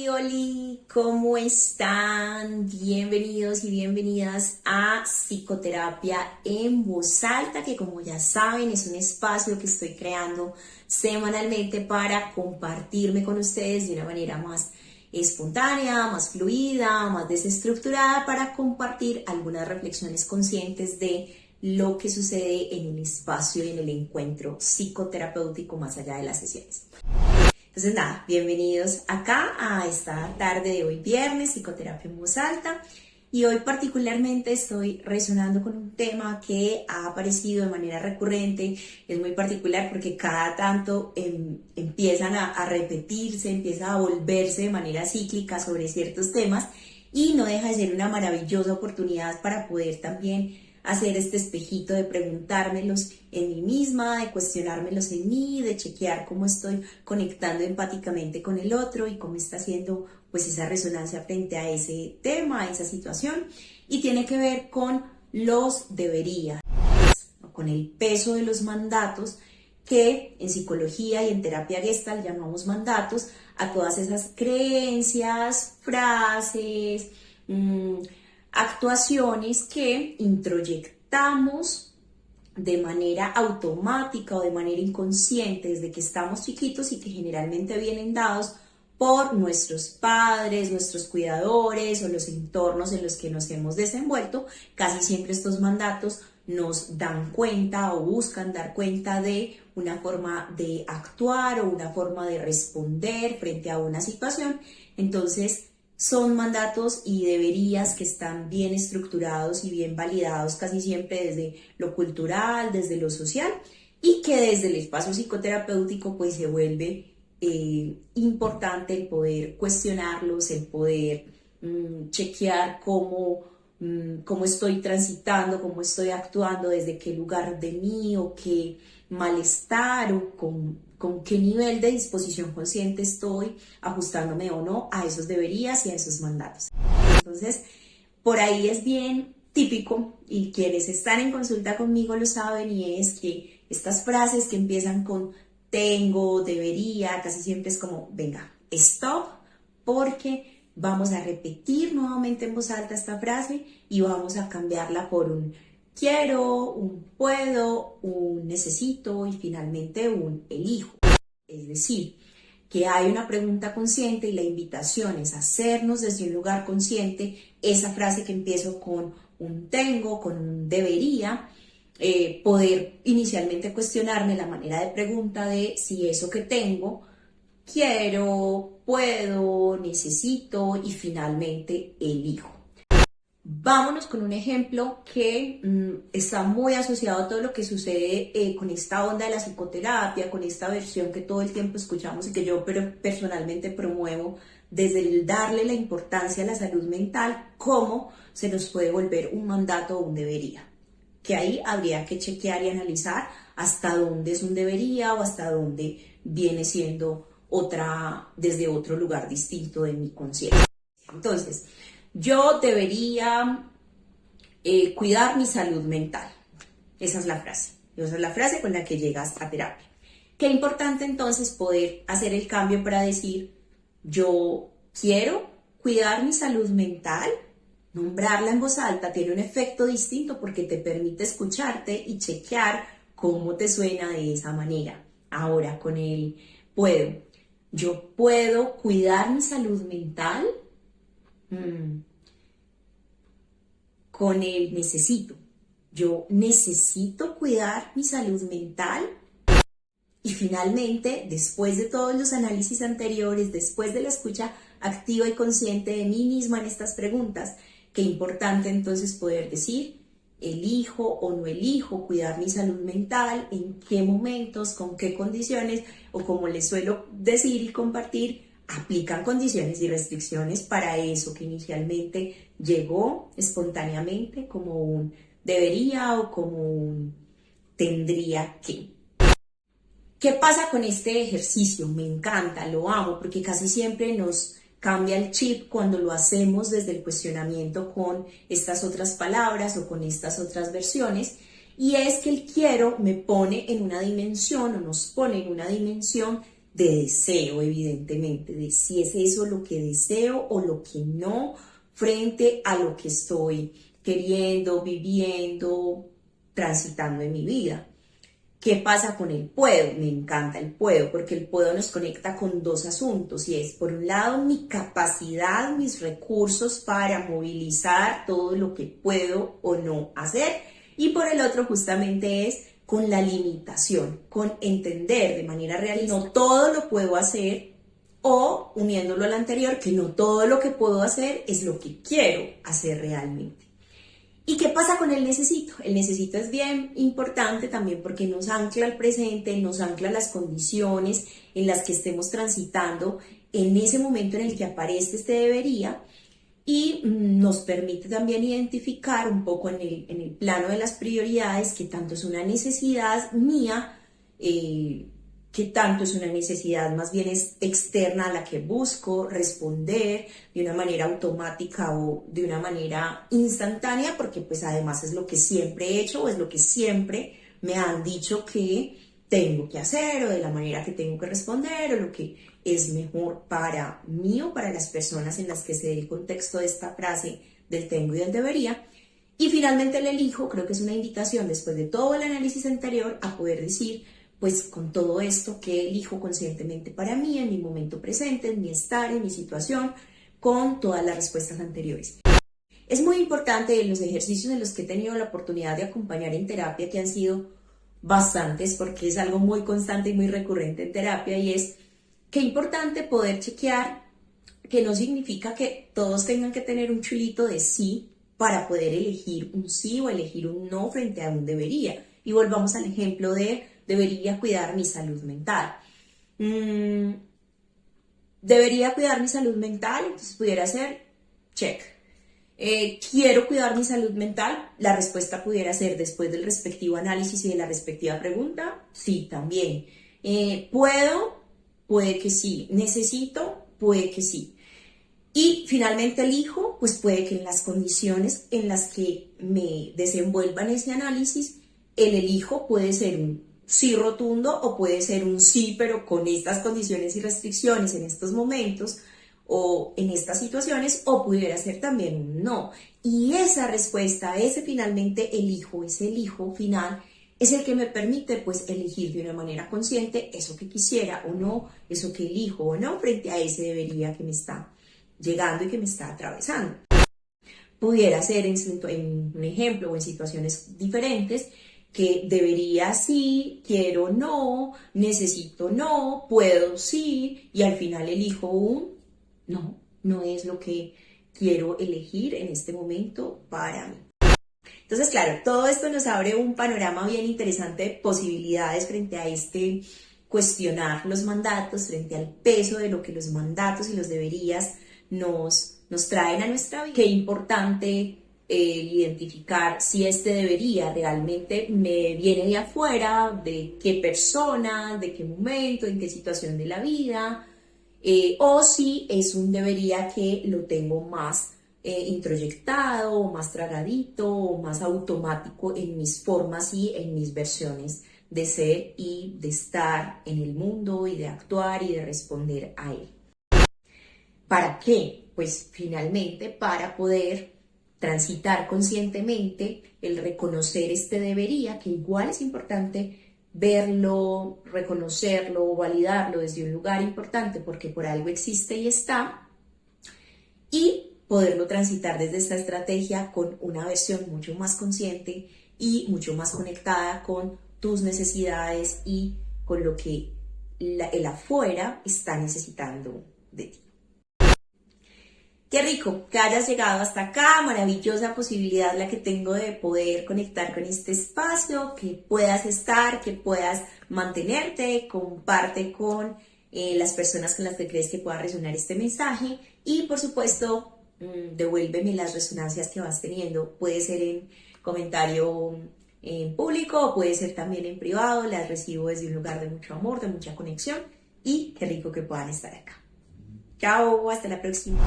Oli, ¿cómo están? Bienvenidos y bienvenidas a Psicoterapia en Voz Alta, que como ya saben es un espacio que estoy creando semanalmente para compartirme con ustedes de una manera más espontánea, más fluida, más desestructurada, para compartir algunas reflexiones conscientes de lo que sucede en el espacio y en el encuentro psicoterapéutico más allá de las sesiones. Entonces nada, bienvenidos acá a esta tarde de hoy viernes, Psicoterapia en Voz Alta, y hoy particularmente estoy resonando con un tema que ha aparecido de manera recurrente. Es muy particular porque cada tanto empiezan a repetirse, empieza a volverse de manera cíclica sobre ciertos temas, y no deja de ser una maravillosa oportunidad para poder también hacer este espejito de preguntármelos en mí misma, de cuestionármelos en mí, de chequear cómo estoy conectando empáticamente con el otro y cómo está haciendo pues esa resonancia frente a ese tema, a esa situación. Y tiene que ver con los deberías, con el peso de los mandatos, que en psicología y en terapia Gestalt llamamos mandatos a todas esas creencias, frases, actuaciones que introyectamos de manera automática o de manera inconsciente desde que estamos chiquitos y que generalmente vienen dados por nuestros padres, nuestros cuidadores o los entornos en los que nos hemos desenvuelto. Casi siempre estos mandatos nos dan cuenta o buscan dar cuenta de una forma de actuar o una forma de responder frente a una situación. Entonces, son mandatos y deberías que están bien estructurados y bien validados casi siempre desde lo cultural, desde lo social, y que desde el espacio psicoterapéutico pues se vuelve importante el poder cuestionarlos, el poder chequear cómo estoy transitando, cómo estoy actuando, desde qué lugar de mí o qué malestar o con qué nivel de disposición consciente estoy ajustándome o no a esos deberías y a esos mandatos. Entonces, por ahí es bien típico, y quienes están en consulta conmigo lo saben, y es que estas frases que empiezan con tengo, debería, casi siempre es como, venga, stop, porque vamos a repetir nuevamente en voz alta esta frase y vamos a cambiarla por un quiero, un puedo, un necesito y finalmente un elijo. Es decir, que hay una pregunta consciente y la invitación es hacernos desde un lugar consciente esa frase que empiezo con un tengo, con un debería, poder inicialmente cuestionarme la manera de pregunta de si eso que tengo, quiero, puedo, necesito y finalmente elijo. Vámonos con un ejemplo que está muy asociado a todo lo que sucede con esta onda de la psicoterapia, con esta versión que todo el tiempo escuchamos y que yo personalmente promuevo desde el darle la importancia a la salud mental, cómo se nos puede volver un mandato o un debería. Que ahí habría que chequear y analizar hasta dónde es un debería o hasta dónde viene siendo desde otro lugar distinto de mi conciencia. Entonces, yo debería cuidar mi salud mental. Esa es la frase. Esa es la frase con la que llegas a terapia. Qué importante entonces poder hacer el cambio para decir, yo quiero cuidar mi salud mental. Nombrarla en voz alta tiene un efecto distinto porque te permite escucharte y chequear cómo te suena de esa manera. Ahora, con el puedo. Yo puedo cuidar mi salud mental. Con el necesito. Yo necesito cuidar mi salud mental. Y finalmente, después de todos los análisis anteriores, después de la escucha activa y consciente de mí misma en estas preguntas, qué importante entonces poder decir, elijo o no elijo cuidar mi salud mental, en qué momentos, con qué condiciones, o como les suelo decir y compartir, aplican condiciones y restricciones para eso que inicialmente llegó espontáneamente como un debería o como un tendría que. ¿Qué pasa con este ejercicio? Me encanta, lo amo, porque casi siempre nos cambia el chip cuando lo hacemos desde el cuestionamiento con estas otras palabras o con estas otras versiones, y es que el quiero me pone en una dimensión o nos pone en una dimensión de deseo, evidentemente, de si es eso lo que deseo o lo que no, frente a lo que estoy queriendo, viviendo, transitando en mi vida. ¿Qué pasa con el puedo? Me encanta el puedo, porque el puedo nos conecta con dos asuntos, y es, por un lado, mi capacidad, mis recursos para movilizar todo lo que puedo o no hacer, y por el otro, justamente, es con la limitación, con entender de manera realista, no todo lo puedo hacer, o uniéndolo al anterior, que no todo lo que puedo hacer es lo que quiero hacer realmente. ¿Y qué pasa con el necesito? El necesito es bien importante también porque nos ancla al presente, nos ancla a las condiciones en las que estemos transitando en ese momento en el que aparece este debería, y nos permite también identificar un poco en el plano de las prioridades que tanto es una necesidad mía, que tanto es una necesidad más bien es externa a la que busco responder de una manera automática o de una manera instantánea, porque pues además es lo que siempre he hecho o es lo que siempre me han dicho que tengo que hacer, o de la manera que tengo que responder, o lo que es mejor para mí o para las personas en las que se dé el contexto de esta frase del tengo y del debería. Y finalmente el elijo, creo que es una invitación después de todo el análisis anterior a poder decir, pues con todo esto, ¿qué elijo conscientemente para mí, en mi momento presente, en mi estar, en mi situación, con todas las respuestas anteriores? Es muy importante en los ejercicios en los que he tenido la oportunidad de acompañar en terapia, que han sido bastantes, porque es algo muy constante y muy recurrente en terapia, y es qué importante poder chequear que no significa que todos tengan que tener un chulito de sí para poder elegir un sí o elegir un no frente a un debería. Y volvamos al ejemplo de debería cuidar mi salud mental. Debería cuidar mi salud mental, entonces pudiera ser check. Quiero cuidar mi salud mental, la respuesta pudiera ser, después del respectivo análisis y de la respectiva pregunta, sí, también. ¿Puedo? Puede que sí. ¿Necesito? Puede que sí. Y finalmente elijo, pues puede que en las condiciones en las que me desenvuelva en ese análisis, el elijo puede ser un sí rotundo o puede ser un sí, pero con estas condiciones y restricciones en estos momentos o en estas situaciones, o pudiera ser también un no. Y esa respuesta, ese finalmente elijo, ese elijo final, es el que me permite pues elegir de una manera consciente eso que quisiera o no, eso que elijo o no, frente a ese debería que me está llegando y que me está atravesando. Pudiera ser en un ejemplo o en situaciones diferentes, que debería sí, quiero no, necesito no, puedo sí, y al final elijo un no, no es lo que quiero elegir en este momento para mí. Entonces, claro, todo esto nos abre un panorama bien interesante de posibilidades frente a este cuestionar los mandatos, frente al peso de lo que los mandatos y los deberías nos traen a nuestra vida. Qué importante identificar si este debería realmente me viene de afuera, de qué persona, de qué momento, en qué situación de la vida, o si es un debería que lo tengo más introyectado, más tragadito, más automático en mis formas y en mis versiones de ser y de estar en el mundo y de actuar y de responder a él. ¿Para qué? Pues finalmente para poder transitar conscientemente el reconocer este debería, que igual es importante verlo, reconocerlo, validarlo desde un lugar importante porque por algo existe y está, y poderlo transitar desde esta estrategia con una versión mucho más consciente y mucho más conectada con tus necesidades y con lo que el afuera está necesitando de ti. Qué rico que hayas llegado hasta acá, maravillosa posibilidad la que tengo de poder conectar con este espacio, que puedas estar, que puedas mantenerte, comparte con las personas con las que crees que pueda resonar este mensaje y por supuesto devuélveme las resonancias que vas teniendo, puede ser en comentario en público o puede ser también en privado, las recibo desde un lugar de mucho amor, de mucha conexión y qué rico que puedan estar acá. Chao, hasta la próxima.